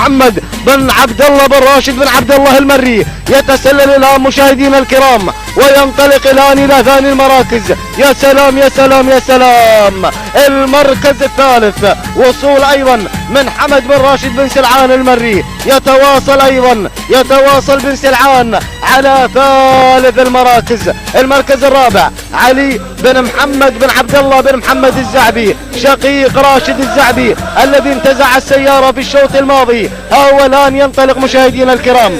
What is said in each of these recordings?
محمد بن عبد الله بن راشد بن عبد الله المري يتسلل الان مشاهدينا الكرام وينطلق الان الى ثاني المراكز. يا سلام يا سلام يا سلام. المركز الثالث وصول ايضا من حمد بن راشد بن سلعان المري، يتواصل بن سلعان على ثالث المراكز. المركز الرابع علي بن محمد بن عبد الله بن محمد الزعبي شقيق راشد الزعبي الذي انتزع السيارة في الشوط الماضي، هو الآن ينطلق مشاهدينا الكرام.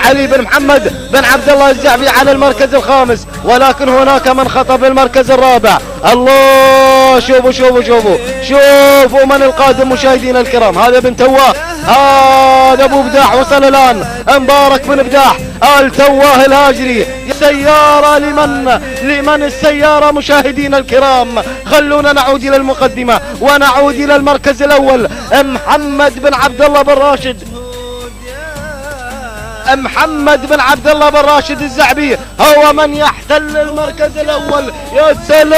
علي بن محمد بن عبد الله الزعبي على المركز الخامس، ولكن هناك من خطف المركز الرابع. الله، شوفوا من القادم مشاهدينا الكرام. هذا بن تواه، هذا ابو بداح وصل الان، مبارك بن بداح التواه الهاجري. سيارة لمن السيارة مشاهدينا الكرام. خلونا نعود الى المقدمة ونعود الى المركز الاول. محمد بن عبد الله بن راشد، محمد بن عبد الله بن راشد الزعبي هو من يحتل المركز الاول. يا سلام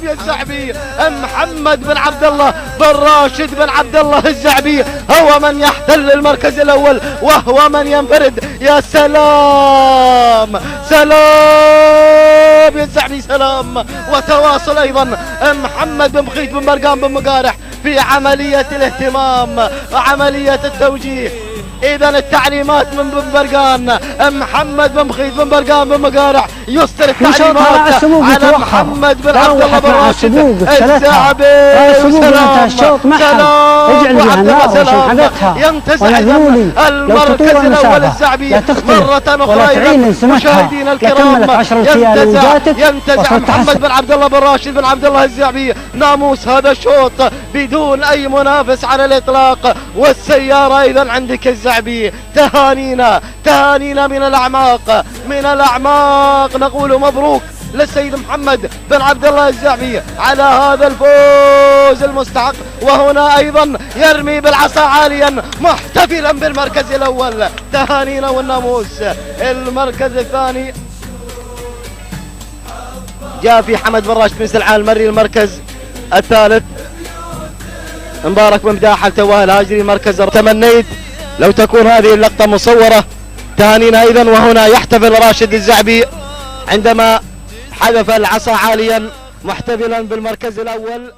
يا الزعبي. محمد بن عبد الله بن راشد بن عبد الله الزعبي هو من يحتل المركز الاول وهو من ينفرد. يا سلام يا الزعبي، سلام. وتواصل ايضا محمد بن بخيت بن برقان بن مقارح في عملية الاهتمام وعملية التوجيه. إذا التعليمات من بن برقان، محمد بن بخيت بن برقان بن مقارح يصدر التعليمات على محمد بن عبد الله بن راشد الزعبي. سلام ينتزع المركز الأول الزعبي مرة أخرى. مشاهدينا الكرام، ينتزع محمد بن عبد الله بن راشد بن عبد الله الزعبي ناموس هذا الشوط بدون أي منافس على الإطلاق. والسيارة إذا عندك الزعبي. تهانينا من الأعماق نقول مبروك للسيد محمد بن عبد الله الزعبي على هذا الفوز المستحق. وهنا أيضا يرمي بالعصا عاليا محتفلا بالمركز الأول. تهانينا والناموس. المركز الثاني جاء في حمد بن راشد بن سلعان المري. المركز الثالث مبارك بن بداح التواه الهاجري. المركز تمنيت لو تكون هذه اللقطة مصورة. تهانينا أيضا. وهنا يحتفل راشد الزعبي عندما حذف العصا عاليا محتفلا بالمركز الأول.